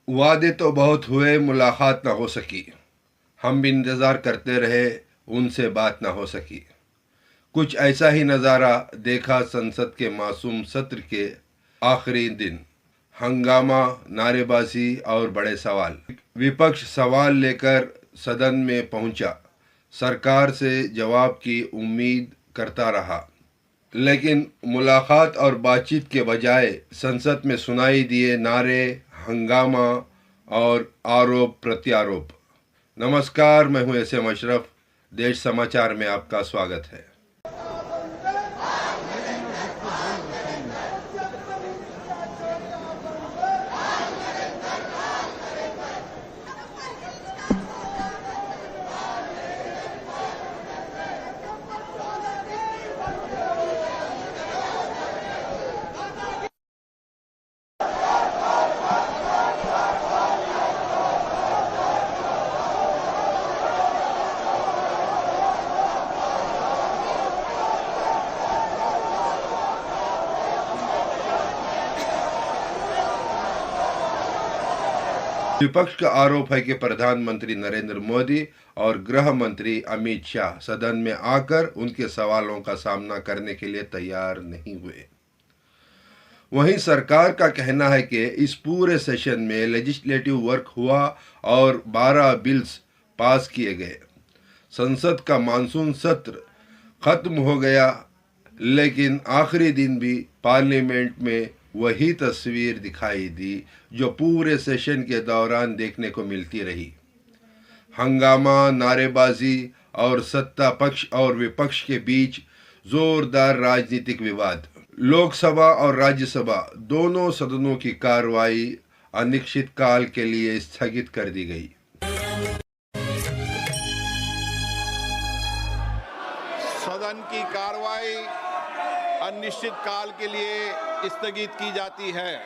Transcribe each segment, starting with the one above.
वादे तो बहुत हुए, मुलाकात ना हो सकी। हम भी इंतज़ार करते रहे, उनसे बात ना हो सकी। कुछ ऐसा ही नज़ारा देखा संसद के मासूम सत्र के आखिरी दिन। हंगामा, नारेबाजी और बड़े सवाल। विपक्ष सवाल लेकर सदन में पहुंचा, सरकार से जवाब की उम्मीद करता रहा, लेकिन मुलाकात और बातचीत के बजाय संसद में सुनाई दिए नारे, हंगामा और आरोप प्रत्यारोप। नमस्कार, मैं हूं एसएम अशरफ। देश समाचार में आपका स्वागत है। विपक्ष का आरोप है कि प्रधानमंत्री नरेंद्र मोदी और गृह मंत्री अमित शाह सदन में आकर उनके सवालों का सामना करने के लिए तैयार नहीं हुए। वहीं सरकार का कहना है कि इस पूरे सेशन में लेजिस्लेटिव वर्क हुआ और 12 बिल्स पास किए गए। संसद का मानसून सत्र खत्म हो गया, लेकिन आखिरी दिन भी पार्लियामेंट में वही तस्वीर दिखाई दी जो पूरे सेशन के दौरान देखने को मिलती रही। हंगामा, नारेबाजी और सत्ता पक्ष और विपक्ष के बीच जोरदार राजनीतिक विवाद। लोकसभा और राज्यसभा दोनों सदनों की कार्रवाई अनिश्चित काल के लिए स्थगित कर दी गई। सदन की कार्रवाई अनिश्चित काल के लिए स्थगित की जाती है।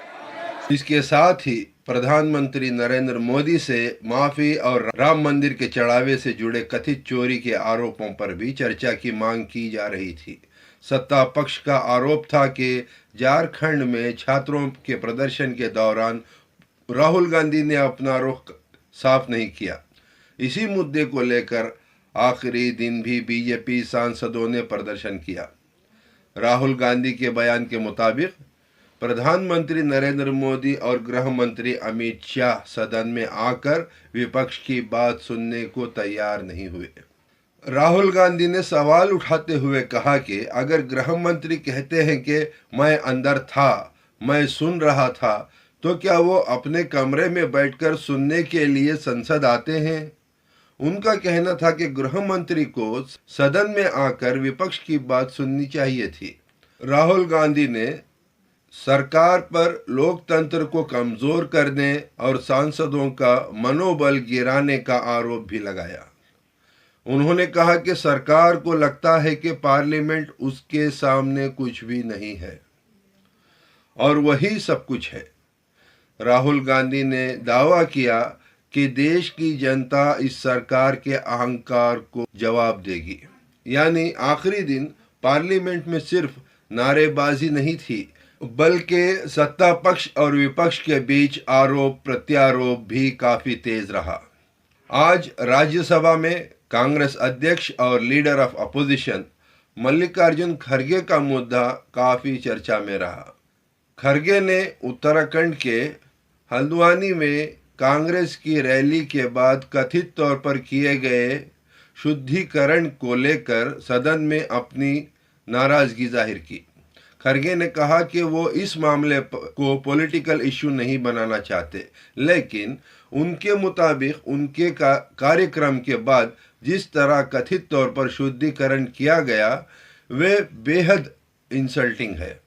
इसके साथ ही प्रधानमंत्री नरेंद्र मोदी से माफी और राम मंदिर के चढ़ावे से जुड़े कथित चोरी के आरोपों पर भी चर्चा की मांग की जा रही थी। सत्ता पक्ष का आरोप था कि झारखंड में छात्रों के प्रदर्शन के दौरान राहुल गांधी ने अपना रुख साफ नहीं किया। इसी मुद्दे को लेकर आखिरी दिन भी बीजेपी सांसदों ने प्रदर्शन किया। राहुल गांधी के बयान के मुताबिक प्रधानमंत्री नरेंद्र मोदी और गृह मंत्री अमित शाह सदन में आकर विपक्ष की बात सुनने को तैयार नहीं हुए। राहुल गांधी ने सवाल उठाते हुए कहा कि अगर गृह मंत्री कहते हैं कि मैं अंदर था, मैं सुन रहा था, तो क्या वो अपने कमरे में बैठकर सुनने के लिए संसद आते हैं? उनका कहना था कि गृह मंत्री को सदन में आकर विपक्ष की बात सुननी चाहिए थी। राहुल गांधी ने सरकार पर लोकतंत्र को कमजोर करने और सांसदों का मनोबल गिराने का आरोप भी लगाया। उन्होंने कहा कि सरकार को लगता है कि पार्लियामेंट उसके सामने कुछ भी नहीं है और वही सब कुछ है। राहुल गांधी ने दावा किया कि देश की जनता इस सरकार के अहंकार को जवाब देगी। यानी आखिरी दिन पार्लियामेंट में सिर्फ नारेबाजी नहीं थी, बल्कि सत्ता पक्ष और विपक्ष के बीच आरोप प्रत्यारोप भी काफी तेज रहा। आज राज्यसभा में कांग्रेस अध्यक्ष और लीडर ऑफ अपोजिशन मल्लिकार्जुन खड़गे का मुद्दा काफी चर्चा में रहा। खड़गे ने उत्तराखंड के हल्द्वानी में कांग्रेस की रैली के बाद कथित तौर पर किए गए शुद्धिकरण को लेकर सदन में अपनी नाराजगी जाहिर की। खड़गे ने कहा कि वो इस मामले को पॉलिटिकल इशू नहीं बनाना चाहते, लेकिन उनके मुताबिक उनके कार्यक्रम के बाद जिस तरह कथित तौर पर शुद्धिकरण किया गया वे बेहद इंसल्टिंग है।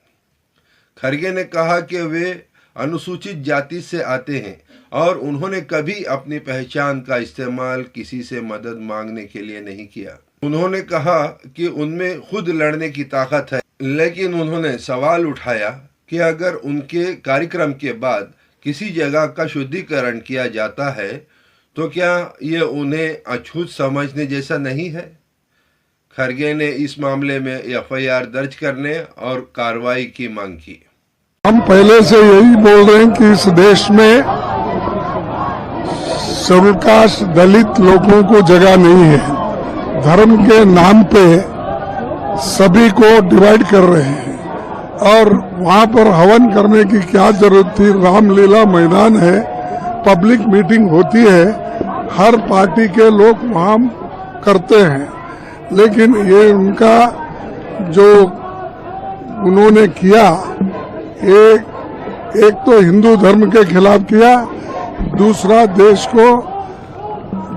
खड़गे ने कहा कि वे अनुसूचित जाति से आते हैं और उन्होंने कभी अपनी पहचान का इस्तेमाल किसी से मदद मांगने के लिए नहीं किया। उन्होंने कहा कि उनमें खुद लड़ने की ताकत है, लेकिन उन्होंने सवाल उठाया कि अगर उनके कार्यक्रम के बाद किसी जगह का शुद्धिकरण किया जाता है तो क्या ये उन्हें अछूत समझने जैसा नहीं है? खड़गे ने इस मामले में एफआईआर दर्ज करने और कार्रवाई की मांग की। हम पहले से यही बोल रहे हैं कि इस देश में शेड्यूल कास्ट दलित लोगों को जगह नहीं है। धर्म के नाम पे सभी को डिवाइड कर रहे हैं और वहां पर हवन करने की क्या जरूरत थी। रामलीला मैदान है, पब्लिक मीटिंग होती है, हर पार्टी के लोग वहां करते हैं, लेकिन ये उनका जो उन्होंने किया एक तो हिंदू धर्म के खिलाफ किया, दूसरा देश को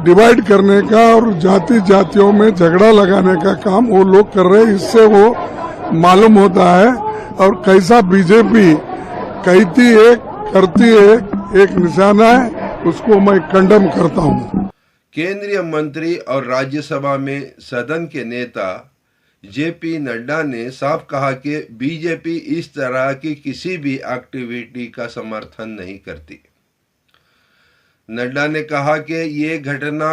डिवाइड करने का और जाति जातियों में झगड़ा लगाने का काम वो लोग कर रहे हैं। इससे वो मालूम होता है और कैसा बीजेपी कहती है करती है एक निशाना है, उसको मैं कंडम करता हूँ। केंद्रीय मंत्री और राज्यसभा में सदन के नेता जेपी नड्डा ने साफ कहा कि बीजेपी इस तरह की किसी भी एक्टिविटी का समर्थन नहीं करती। नड्डा ने कहा कि ये घटना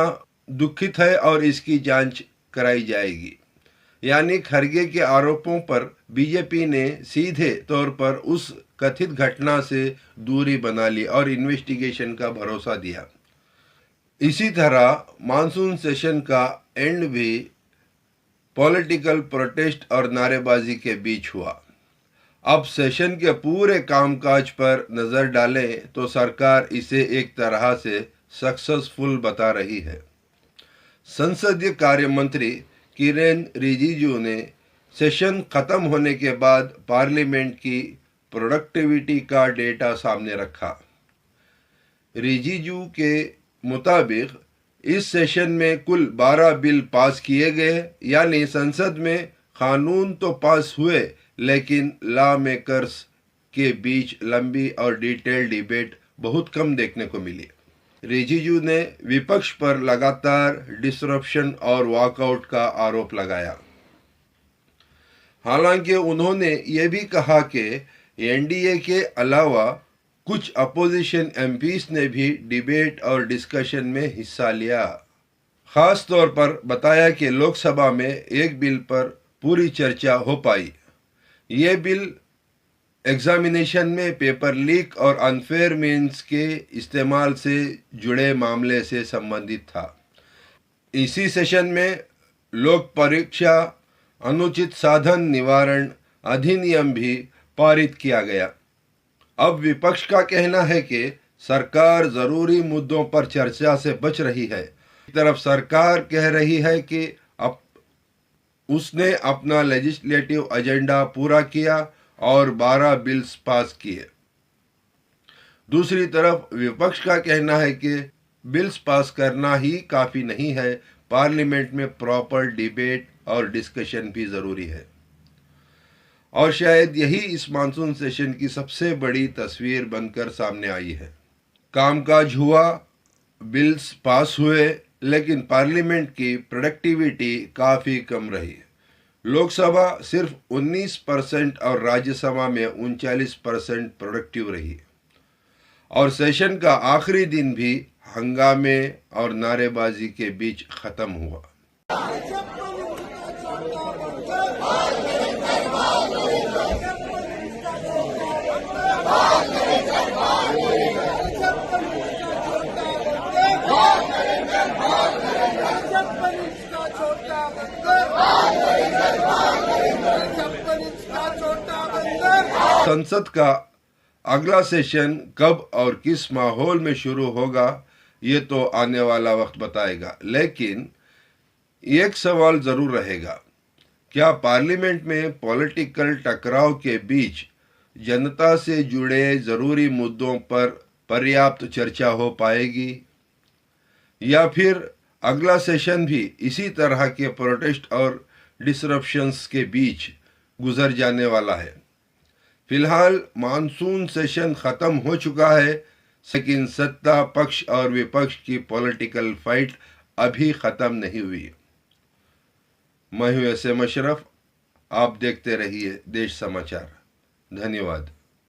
दुखित है और इसकी जांच कराई जाएगी। यानी खरगे के आरोपों पर बीजेपी ने सीधे तौर पर उस कथित घटना से दूरी बना ली और इन्वेस्टिगेशन का भरोसा दिया। इसी तरह मानसून सेशन का एंड भी पॉलिटिकल प्रोटेस्ट और नारेबाजी के बीच हुआ। अब सेशन के पूरे कामकाज पर नजर डालें तो सरकार इसे एक तरह से सक्सेसफुल बता रही है। संसदीय कार्य मंत्री किरेन रिजिजू ने सेशन खत्म होने के बाद पार्लियामेंट की प्रोडक्टिविटी का डेटा सामने रखा। रिजिजू के मुताबिक इस सेशन में कुल 12 बिल पास किए गए, यानी संसद में कानून तो पास हुए लेकिन लॉ मेकर्स के बीच लंबी और डिटेल डिबेट बहुत कम देखने को मिली। रिजिजू ने विपक्ष पर लगातार डिसरप्शन और वॉकआउट का आरोप लगाया। हालांकि उन्होंने ये भी कहा कि एनडीए के अलावा कुछ अपोजिशन एमपीज ने भी डिबेट और डिस्कशन में हिस्सा लिया। खास तौर पर बताया कि लोकसभा में एक बिल पर पूरी चर्चा हो पाई। ये बिल एग्जामिनेशन में पेपर लीक और अनफेयर मीन्स के इस्तेमाल से जुड़े मामले से संबंधित था। इसी सेशन में लोक परीक्षा अनुचित साधन निवारण अधिनियम भी पारित किया गया। अब विपक्ष का कहना है कि सरकार जरूरी मुद्दों पर चर्चा से बच रही है। एक तरफ सरकार कह रही है कि अब उसने अपना लेजिस्लेटिव एजेंडा पूरा किया और 12 बिल्स पास किए। दूसरी तरफ विपक्ष का कहना है कि बिल्स पास करना ही काफी नहीं है, पार्लियामेंट में प्रॉपर डिबेट और डिस्कशन भी जरूरी है। और शायद यही इस मानसून सेशन की सबसे बड़ी तस्वीर बनकर सामने आई है। कामकाज हुआ, बिल्स पास हुए, लेकिन पार्लियामेंट की प्रोडक्टिविटी काफ़ी कम रही। लोकसभा सिर्फ 19% और राज्यसभा में 39% प्रोडक्टिव रही। और सेशन का आखिरी दिन भी हंगामे और नारेबाजी के बीच खत्म हुआ। संसद का अगला सेशन कब और किस माहौल में शुरू होगा ये तो आने वाला वक्त बताएगा, लेकिन एक सवाल जरूर रहेगा, क्या पार्लियामेंट में पॉलिटिकल टकराव के बीच जनता से जुड़े जरूरी मुद्दों पर पर्याप्त चर्चा हो पाएगी, या फिर अगला सेशन भी इसी तरह के प्रोटेस्ट और डिसरप्शंस के बीच गुजर जाने वाला है। फिलहाल मानसून सेशन खत्म हो चुका है, लेकिन सत्ता पक्ष और विपक्ष की पॉलिटिकल फाइट अभी खत्म नहीं हुई। मैं हूं एस एम अशरफ, आप देखते रहिए देश समाचार। धन्यवाद।